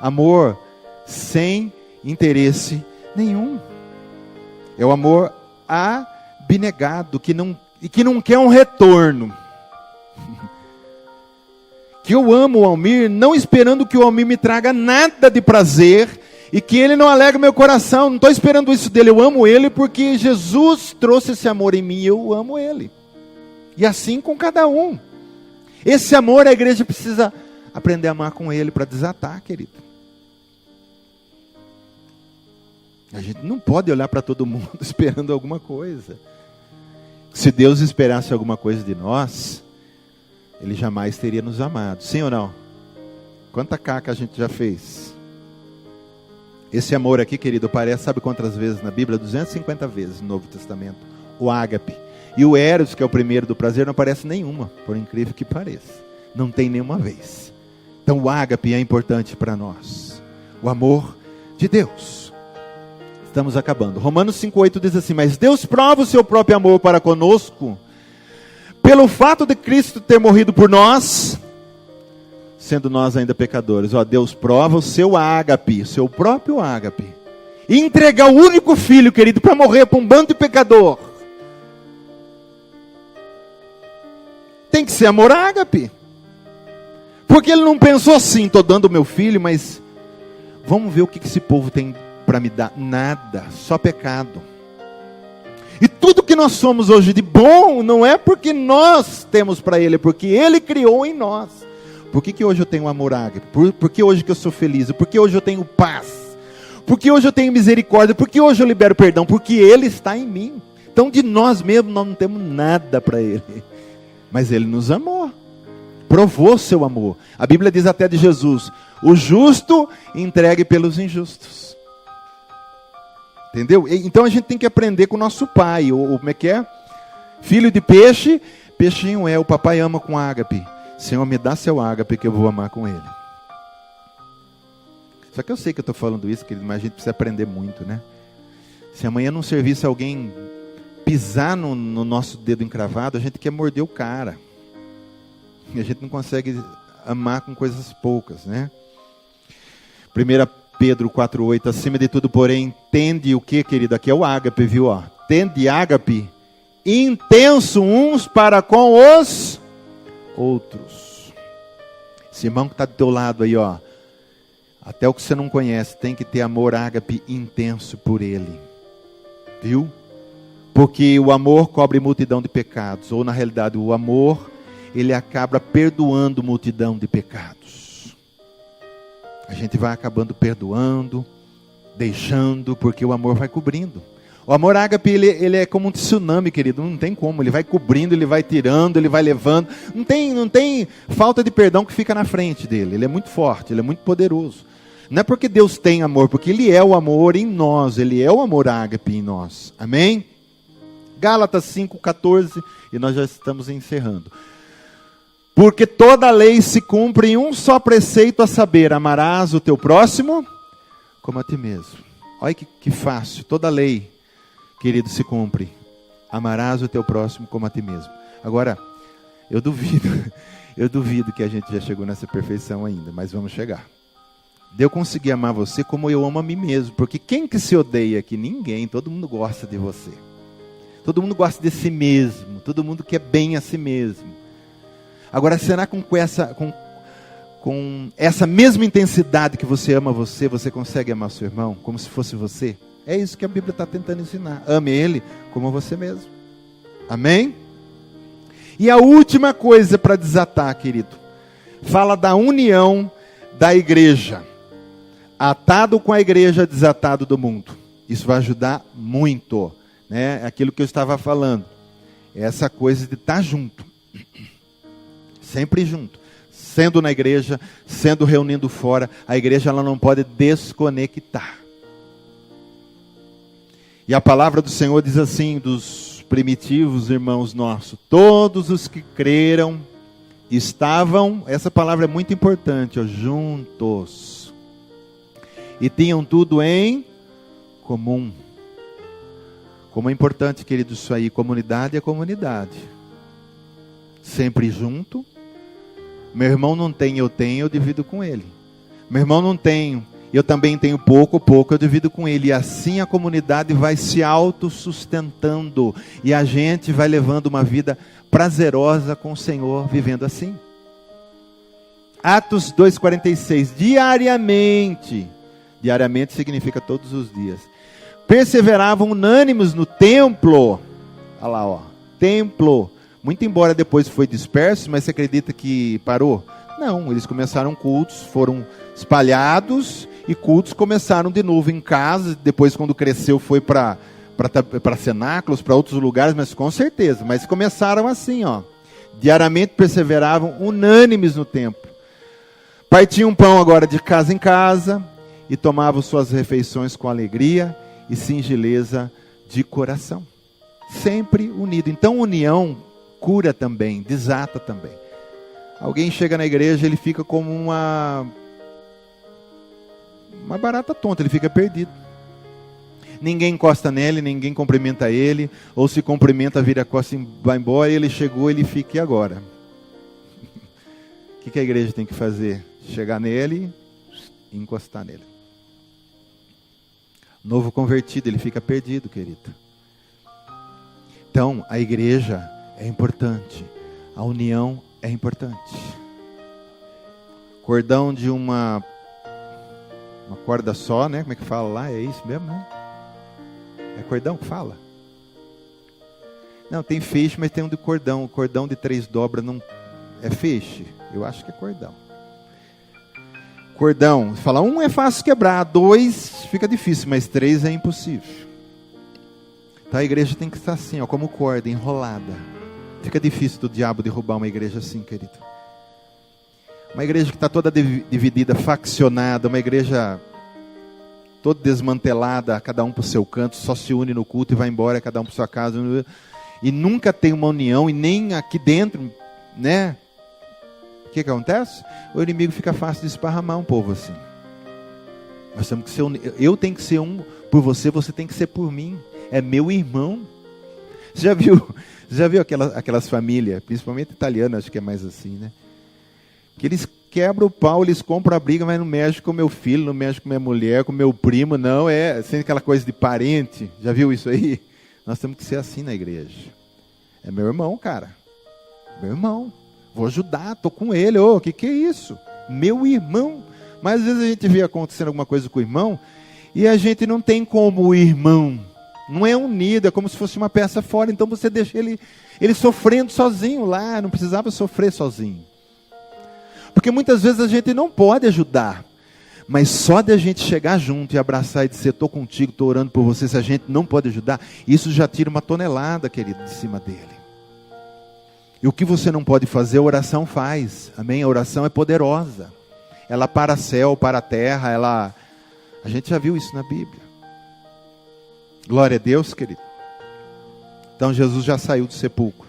Amor sem interesse nenhum. É o amor abnegado, que não quer um retorno. Que eu amo o Almir, não esperando que o Almir me traga nada de prazer, e que ele não alegra meu coração. Não estou esperando isso dele, eu amo ele porque Jesus trouxe esse amor em mim, e eu amo ele. E assim com cada um. Esse amor a igreja precisa aprender a amar com ele para desatar, querido. A gente não pode olhar para todo mundo esperando alguma coisa. Se Deus esperasse alguma coisa de nós, Ele jamais teria nos amado. Sim ou não? Quanta caca a gente já fez? Esse amor aqui, querido, aparece, sabe quantas vezes na Bíblia? 250 vezes no Novo Testamento. o ágape. E o eros, que é o primeiro do prazer, não aparece nenhuma, por incrível que pareça. Não tem nenhuma vez. Então o ágape é importante para nós. O amor de Deus. Estamos acabando. Romanos 5,8 diz assim: mas Deus prova o seu próprio amor para conosco, pelo fato de Cristo ter morrido por nós, sendo nós ainda pecadores. Deus prova o seu ágape, o seu próprio ágape. E entregar o único filho, querido, para morrer para um bando de pecador. Tem que ser amor ágape. Porque ele não pensou assim: estou dando o meu filho, mas vamos ver o que esse povo tem para me dar. Nada, só pecado. E tudo que nós somos hoje de bom, não é porque nós temos para ele, é porque ele criou em nós. Por que hoje eu tenho amor ágape? Por que hoje que eu sou feliz? Por que hoje eu tenho paz? Por que hoje eu tenho misericórdia? Por que hoje eu libero perdão? Porque ele está em mim. Então de nós mesmos nós não temos nada para ele. Mas ele nos amou. Provou seu amor. A Bíblia diz até de Jesus: o justo entregue pelos injustos. Entendeu? Então a gente tem que aprender com o nosso pai. Como é que é? Filho de peixe, peixinho é. O papai ama com ágape. Senhor, me dá seu ágape que eu vou amar com ele. Só que eu sei que eu estou falando isso, querido, mas a gente precisa aprender muito, né? Se amanhã não serviço alguém pisar no nosso dedo encravado, a gente quer morder o cara. E a gente não consegue amar com coisas poucas, né? 1 Pedro 4,8, acima de tudo, porém, tende o que, querido? Aqui é o ágape, viu? Tende ágape intenso uns para com os outros. Esse irmão que está do teu lado aí, até o que você não conhece, tem que ter amor ágape intenso por ele. Viu? Porque o amor cobre multidão de pecados. Ou na realidade, o amor, ele acaba perdoando multidão de pecados. A gente vai acabando perdoando, deixando, porque o amor vai cobrindo. O amor ágape, ele é como um tsunami, querido. Não tem como, ele vai cobrindo, ele vai tirando, ele vai levando. Não tem falta de perdão que fica na frente dele. Ele é muito forte, ele é muito poderoso. Não é porque Deus tem amor, porque ele é o amor em nós. Ele é o amor ágape em nós. Amém? Gálatas 5,14, e nós já estamos encerrando. Porque toda a lei se cumpre em um só preceito, a saber, amarás o teu próximo como a ti mesmo. Olha que fácil, toda a lei, querido, se cumpre. Amarás o teu próximo como a ti mesmo. Agora, eu duvido que a gente já chegou nessa perfeição ainda, mas vamos chegar. De eu conseguir amar você como eu amo a mim mesmo. Porque quem que se odeia aqui? Ninguém, todo mundo gosta de você. Todo mundo gosta de si mesmo, todo mundo quer bem a si mesmo. Agora, será com essa mesma intensidade que você ama você consegue amar seu irmão como se fosse você? É isso que a Bíblia está tentando ensinar. Ame ele como você mesmo. Amém? E a última coisa para desatar, querido, fala da união da igreja. Atado com a igreja, desatado do mundo. Isso vai ajudar muito, né? Aquilo que eu estava falando. Essa coisa de estar junto. Sempre junto. Sendo na igreja, sendo reunindo fora. A igreja ela não pode desconectar. E a palavra do Senhor diz assim, dos primitivos irmãos nossos: todos os que creram estavam, essa palavra é muito importante, juntos. E tinham tudo em comum. Como é importante, querido, isso aí. Comunidade é comunidade. Sempre junto. Meu irmão não tem, eu tenho, eu divido com ele. Meu irmão não tem, eu também tenho pouco, eu divido com ele. E assim a comunidade vai se autossustentando. E a gente vai levando uma vida prazerosa com o Senhor, vivendo assim. Atos 2,46. Diariamente significa todos os dias. Perseveravam unânimes no templo. Olha lá, templo. Muito embora depois foi disperso, mas você acredita que parou? Não, eles começaram cultos, foram espalhados, e cultos começaram de novo em casa. Depois, quando cresceu, foi para cenáculos, para outros lugares, mas com certeza. Mas começaram assim, diariamente perseveravam unânimes no templo. Partiam pão agora de casa em casa, e tomavam suas refeições com alegria e singeleza de coração. Sempre unido. Então, união cura também, desata também. Alguém chega na igreja, ele fica como uma barata tonta, ele fica perdido. Ninguém encosta nele, ninguém cumprimenta ele, ou se cumprimenta, vira a costa e vai embora, e ele chegou, ele fica, e agora? O que a igreja tem que fazer? Chegar nele e encostar nele. Novo convertido, ele fica perdido, querido. Então, a igreja é importante, a união é importante. Cordão de uma corda só, né? Como é que fala lá? É isso mesmo, né? É cordão que fala? Não, tem feixe, mas tem um de cordão. O cordão de 3 dobras não é feixe? Eu acho que é cordão. Cordão, fala, 1 é fácil quebrar, 2 fica difícil, mas 3 é impossível. Então a igreja tem que estar assim, ó, como corda, enrolada. Fica difícil do diabo derrubar uma igreja assim, querido. Uma igreja que está toda dividida, faccionada, uma igreja toda desmantelada, cada um para o seu canto, só se une no culto e vai embora, cada um para sua casa. E nunca tem uma união, e nem aqui dentro, né? O que acontece? O inimigo fica fácil de esparramar um povo assim. Nós temos que ser eu tenho que ser um por você, você tem que ser por mim. É meu irmão. Você já viu aquelas famílias, principalmente italianas, acho que é mais assim, né? Que eles quebram o pau, eles compram a briga, mas não mexe com meu filho, não mexe com minha mulher, com meu primo, não. É sem aquela coisa de parente. Já viu isso aí? Nós temos que ser assim na igreja. É meu irmão, cara. Meu irmão. Vou ajudar, estou com ele. O que é isso? Meu irmão. Mas às vezes a gente vê acontecendo alguma coisa com o irmão e a gente não tem como o irmão. Não é unido, é como se fosse uma peça fora. Então você deixa ele sofrendo sozinho lá. Não precisava sofrer sozinho. Porque muitas vezes a gente não pode ajudar. Mas só de a gente chegar junto e abraçar e dizer, estou contigo, estou orando por você, se a gente não pode ajudar, isso já tira uma tonelada, querido, de cima dele. E o que você não pode fazer, a oração faz. Amém? A oração é poderosa. Ela para céu, para a terra, a gente já viu isso na Bíblia. Glória a Deus, querido. Então Jesus já saiu do sepulcro.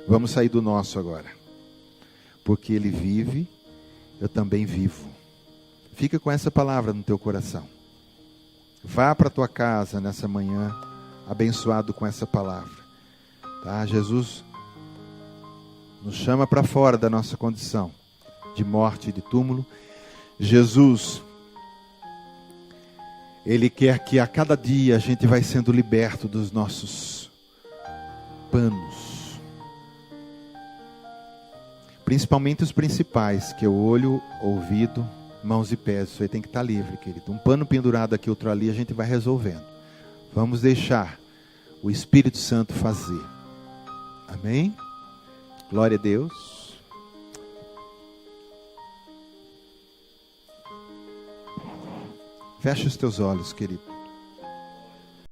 Vamos sair do nosso agora. Porque Ele vive, eu também vivo. Fica com essa palavra no teu coração. Vá para a tua casa nessa manhã, abençoado com essa palavra. Tá? Jesus nos chama para fora da nossa condição de morte e de túmulo. Jesus, Ele quer que a cada dia a gente vai sendo liberto dos nossos panos. Principalmente os principais, que é o olho, ouvido, mãos e pés. Isso aí tem que estar livre, querido. Um pano pendurado aqui, outro ali, a gente vai resolvendo. Vamos deixar o Espírito Santo fazer. Amém? Glória a Deus. Fecha os teus olhos, querido.